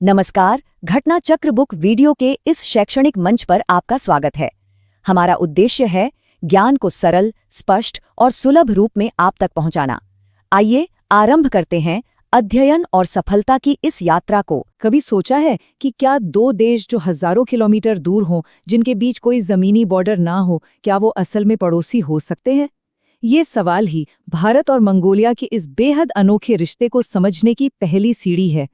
नमस्कार, घटना चक्र बुक वीडियो के इस शैक्षणिक मंच पर आपका स्वागत है। हमारा उद्देश्य है ज्ञान को सरल, स्पष्ट और सुलभ रूप में आप तक पहुंचाना। आइए आरंभ करते हैं अध्ययन और सफलता की इस यात्रा को। कभी सोचा है कि क्या दो देश जो हजारों किलोमीटर दूर हों, जिनके बीच कोई जमीनी बॉर्डर ना हो, क्या वो असल में पड़ोसी हो सकते हैं? ये सवाल ही भारत और मंगोलिया के इस बेहद अनोखे रिश्ते को समझने की पहली सीढ़ी है।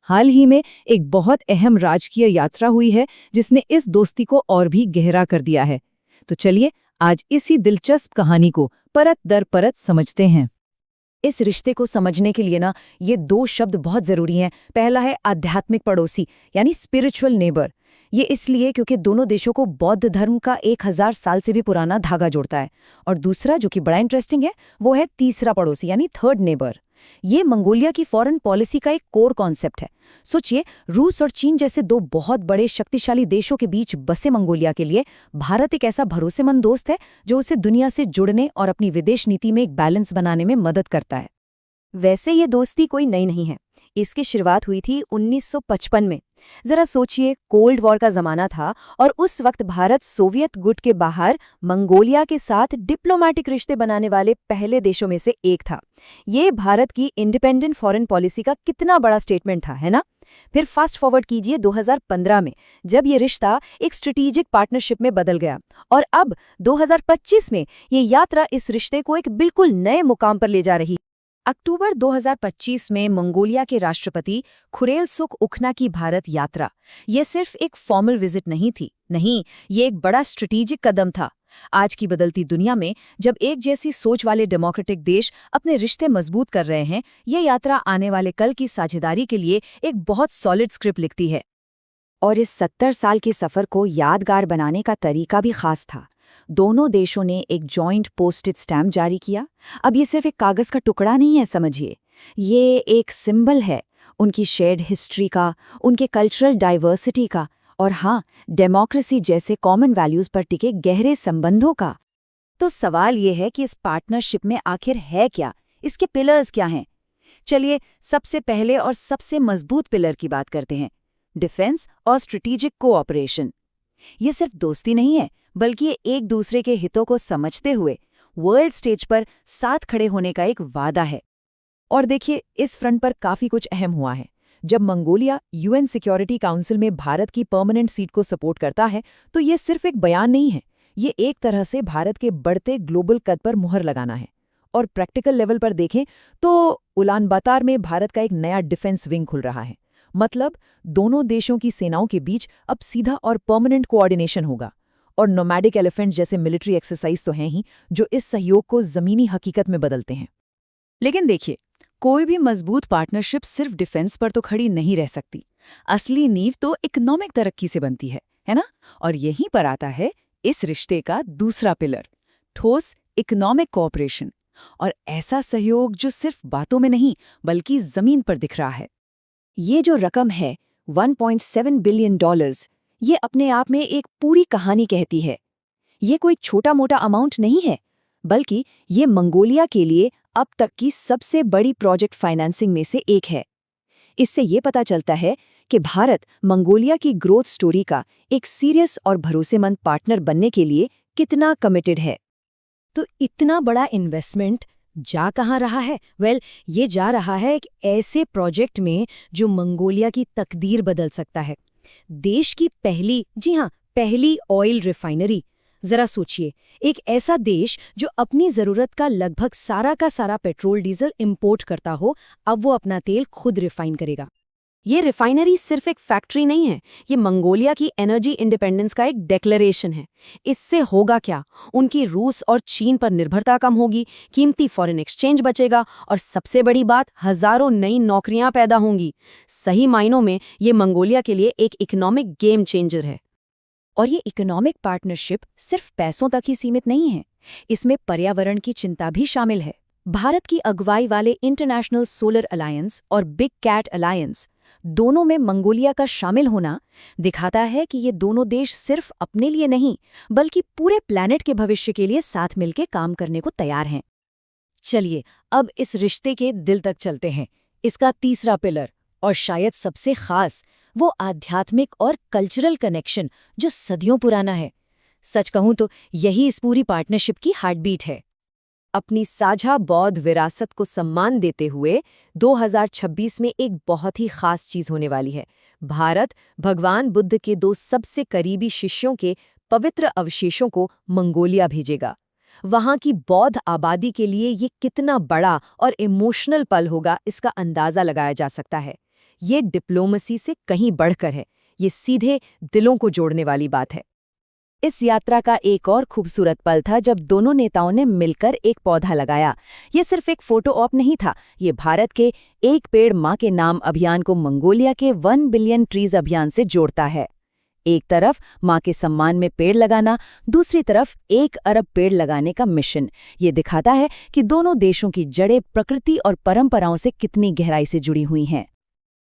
हाल ही में एक बहुत अहम राजकीय यात्रा हुई है जिसने इस दोस्ती को और भी गहरा कर दिया है। तो चलिए आज इसी दिलचस्प कहानी को परत दर परत समझते हैं। इस रिश्ते को समझने के लिए ये दो शब्द बहुत जरूरी हैं। पहला है आध्यात्मिक पड़ोसी यानी स्पिरिचुअल नेबर। ये इसलिए क्योंकि दोनों देशों को बौद्ध धर्म का 1000 साल से भी पुराना धागा जोड़ता है। और दूसरा जो कि बड़ा इंटरेस्टिंग है वो है तीसरा पड़ोसी यानी थर्ड नेबर। ये मंगोलिया की फॉरेन पॉलिसी का एक कोर कॉन्सेप्ट है। सोचिए, रूस और चीन जैसे दो बहुत बड़े शक्तिशाली देशों के बीच बसे मंगोलिया के लिए भारत एक ऐसा भरोसेमंद दोस्त है जो उसे दुनिया से जुड़ने और अपनी विदेश नीति में एक बैलेंस बनाने में मदद करता है। वैसे ये दोस्ती कोई नई नहीं है। इसकी शुरुआत हुई थी 1955 में। जरा सोचिए, कोल्ड वॉर का जमाना था और उस वक्त भारत सोवियत गुट के बाहर मंगोलिया के साथ डिप्लोमेटिक रिश्ते बनाने वाले पहले देशों में से एक था। ये भारत की इंडिपेंडेंट फॉरेन पॉलिसी का कितना बड़ा स्टेटमेंट था, है ना? फिर फास्ट फॉरवर्ड कीजिए 2015 में, जब ये रिश्ता एक स्ट्रेटेजिक पार्टनरशिप में बदल गया। और अब 2025 में ये यात्रा इस रिश्ते को एक बिल्कुल नए मुकाम पर ले जा रही है। अक्टूबर 2025 में मंगोलिया के राष्ट्रपति खुरेलसुख उखना की भारत यात्रा ये सिर्फ एक फॉर्मल विजिट नहीं थी। नहीं, ये एक बड़ा स्ट्रेटेजिक कदम था। आज की बदलती दुनिया में जब एक जैसी सोच वाले डेमोक्रेटिक देश अपने रिश्ते मजबूत कर रहे हैं, ये यात्रा आने वाले कल की साझेदारी के लिए एक बहुत सॉलिड स्क्रिप्ट लिखती है। और इस 70 साल के सफर को यादगार बनाने का तरीका भी खास था। दोनों देशों ने एक जॉइंट पोस्टेड स्टैम्प जारी किया। अब ये सिर्फ एक कागज का टुकड़ा नहीं है, समझिए, ये एक सिंबल है उनकी शेयर्ड हिस्ट्री का, उनके कल्चरल डाइवर्सिटी का और हाँ, डेमोक्रेसी जैसे कॉमन वैल्यूज पर टिके गहरे संबंधों का। तो सवाल ये है कि इस पार्टनरशिप में आखिर है क्या, इसके पिलर्स क्या हैं? चलिए सबसे पहले और सबसे मजबूत पिलर की बात करते हैं, डिफेंस और स्ट्रेटेजिक कोऑपरेशन। ये सिर्फ दोस्ती नहीं है, बल्कि ये एक दूसरे के हितों को समझते हुए वर्ल्ड स्टेज पर साथ खड़े होने का एक वादा है। और देखिए, इस फ्रंट पर काफी कुछ अहम हुआ है। जब मंगोलिया यूएन सिक्योरिटी काउंसिल में भारत की परमानेंट सीट को सपोर्ट करता है, तो ये सिर्फ एक बयान नहीं है, ये एक तरह से भारत के बढ़ते ग्लोबल कद पर मुहर लगाना है। और प्रैक्टिकल लेवल पर देखें तो उलानबातार में भारत का एक नया डिफेंस विंग खुल रहा है। मतलब दोनों देशों की सेनाओं के बीच अब सीधा और परमानेंट कोऑर्डिनेशन होगा। और नोमैडिक एलिफेंट जैसे मिलिट्री एक्सरसाइज तो हैं ही, जो इस सहयोग को जमीनी हकीकत में बदलते हैं। लेकिन देखिए, कोई भी मजबूत पार्टनरशिप सिर्फ डिफेंस पर तो खड़ी नहीं रह सकती। असली नींव तो इकोनॉमिक तरक्की से बनती है ना? और यहीं पर आता है इस रिश्ते का दूसरा पिलर, ठोस इकोनॉमिक कोऑपरेशन। और ऐसा सहयोग जो सिर्फ बातों में नहीं बल्कि जमीन पर दिख रहा है। ये जो रकम है 1.7 बिलियन डॉलर्स, ये अपने आप में एक पूरी कहानी कहती है। ये कोई छोटा मोटा अमाउंट नहीं है, बल्कि ये मंगोलिया के लिए अब तक की सबसे बड़ी प्रोजेक्ट फाइनेंसिंग में से एक है। इससे ये पता चलता है कि भारत मंगोलिया की ग्रोथ स्टोरी का एक सीरियस और भरोसेमंद पार्टनर बनने के लिए कितना कमिटेड है। तो इतना बड़ा इन्वेस्टमेंट जा कहाँ रहा है? ये जा रहा है एक ऐसे प्रोजेक्ट में जो मंगोलिया की तकदीर बदल सकता है। देश की पहली, जी हाँ, पहली ऑयल रिफाइनरी। जरा सोचिए, एक ऐसा देश जो अपनी जरूरत का लगभग सारा का सारा पेट्रोल डीजल इंपोर्ट करता हो, अब वो अपना तेल खुद रिफाइन करेगा। ये रिफाइनरी सिर्फ एक फैक्ट्री नहीं है, ये मंगोलिया की एनर्जी इंडिपेंडेंस का एक डिक्लेरेशन है। इससे होगा क्या? उनकी रूस और चीन पर निर्भरता कम होगी, कीमती फॉरेन एक्सचेंज बचेगा और सबसे बड़ी बात, हजारों नई नौकरियां पैदा होंगी। सही मायनों में ये मंगोलिया के लिए एक इकोनॉमिक गेम चेंजर है। और ये इकोनॉमिक पार्टनरशिप सिर्फ पैसों तक ही सीमित नहीं है, इसमें पर्यावरण की चिंता भी शामिल है। भारत की अगुवाई वाले इंटरनेशनल सोलर अलायंस और बिग कैट अलायंस, दोनों में मंगोलिया का शामिल होना दिखाता है कि ये दोनों देश सिर्फ अपने लिए नहीं बल्कि पूरे प्लैनेट के भविष्य के लिए साथ मिलकर काम करने को तैयार हैं। चलिए अब इस रिश्ते के दिल तक चलते हैं। इसका तीसरा पिलर, और शायद सबसे खास वो आध्यात्मिक और कल्चरल कनेक्शन जो सदियों पुराना है। सच कहूं तो यही इस पूरी पार्टनरशिप की हार्टबीट है। अपनी साझा बौद्ध विरासत को सम्मान देते हुए 2026 में एक बहुत ही खास चीज होने वाली है। भारत भगवान बुद्ध के 2 सबसे करीबी शिष्यों के पवित्र अवशेषों को मंगोलिया भेजेगा। वहां की बौद्ध आबादी के लिए ये कितना बड़ा और इमोशनल पल होगा, इसका अंदाजा लगाया जा सकता है। ये डिप्लोमेसी से कहीं बढ़कर है, ये सीधे दिलों को जोड़ने वाली बात है। इस यात्रा का एक और खूबसूरत पल था जब दोनों नेताओं ने मिलकर एक पौधा लगाया। ये सिर्फ एक फोटो ऑप नहीं था, ये भारत के एक पेड़ माँ के नाम अभियान को मंगोलिया के 1 बिलियन ट्रीज अभियान से जोड़ता है। एक तरफ माँ के सम्मान में पेड़ लगाना, दूसरी तरफ 1 अरब पेड़ लगाने का मिशन। ये दिखाता है कि दोनों देशों की जड़ें प्रकृति और परंपराओं से कितनी गहराई से जुड़ी हुई हैं।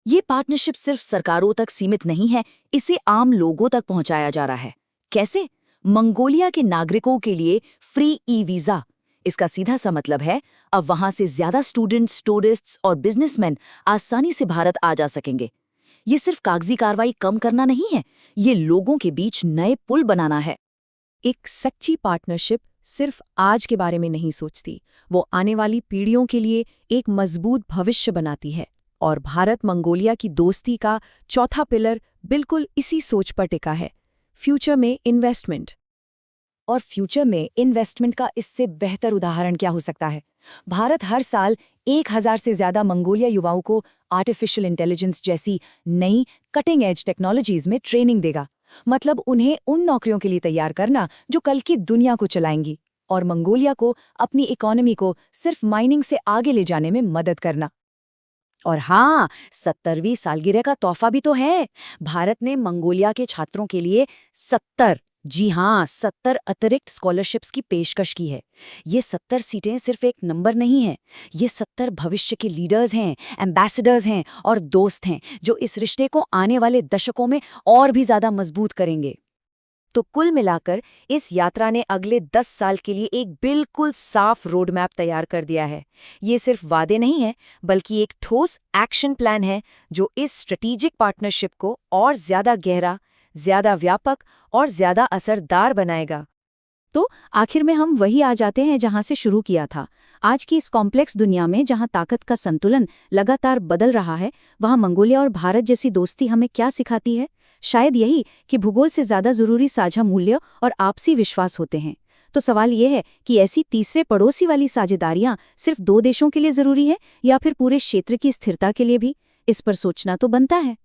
ये पार्टनरशिप सिर्फ सरकारों तक सीमित नहीं है, इसे आम लोगों तक पहुंचाया जा रहा है। कैसे? मंगोलिया के नागरिकों के लिए फ्री ई-वीजा। इसका सीधा सा मतलब है अब वहां से ज्यादा स्टूडेंट्स, टूरिस्ट्स और बिजनेसमैन आसानी से भारत आ जा सकेंगे। ये सिर्फ कागजी कार्रवाई कम करना नहीं है, ये लोगों के बीच नए पुल बनाना है। एक सच्ची पार्टनरशिप सिर्फ आज के बारे में नहीं सोचती, वो आने वाली पीढ़ियों के लिए एक मजबूत भविष्य बनाती है। और भारत मंगोलिया की दोस्ती का चौथा पिलर बिल्कुल इसी सोच पर टिका है, फ्यूचर में इन्वेस्टमेंट। और फ्यूचर में इन्वेस्टमेंट का इससे बेहतर उदाहरण क्या हो सकता है? भारत हर साल 1000 से ज्यादा मंगोलिया युवाओं को आर्टिफिशियल इंटेलिजेंस जैसी नई कटिंग एज टेक्नोलॉजीज में ट्रेनिंग देगा। मतलब उन्हें उन नौकरियों के लिए तैयार करना जो कल की दुनिया को चलाएंगी, और मंगोलिया को अपनी इकोनॉमी को सिर्फ माइनिंग से आगे ले जाने में मदद करना। और हाँ, 70वीं सालगिरह का तोहफा भी तो है। भारत ने मंगोलिया के छात्रों के लिए 70 अतिरिक्त स्कॉलरशिप्स की पेशकश की है। ये 70 सीटें सिर्फ एक नंबर नहीं है, ये 70 भविष्य के लीडर्स हैं, एम्बेसडर्स हैं और दोस्त हैं जो इस रिश्ते को आने वाले दशकों में और भी ज्यादा मजबूत करेंगे। तो कुल मिलाकर इस यात्रा ने अगले 10 साल के लिए एक बिल्कुल साफ रोड मैप तैयार कर दिया है। ये सिर्फ वादे नहीं है, बल्कि एक ठोस एक्शन प्लान है जो इस स्ट्रेटेजिक पार्टनरशिप को और ज्यादा गहरा, ज्यादा व्यापक और ज्यादा असरदार बनाएगा। तो आखिर में हम वही आ जाते हैं जहां से शुरू किया था। आज की इस कॉम्प्लेक्स दुनिया में जहां ताकत का संतुलन लगातार बदल रहा है, वहां मंगोलिया और भारत जैसी दोस्ती हमें क्या सिखाती है? शायद यही कि भूगोल से ज्यादा जरूरी साझा मूल्य और आपसी विश्वास होते हैं। तो सवाल यह है कि ऐसी तीसरे पड़ोसी वाली साझेदारियां सिर्फ 2 देशों के लिए जरूरी है या फिर पूरे क्षेत्र की स्थिरता के लिए भी? इस पर सोचना तो बनता है।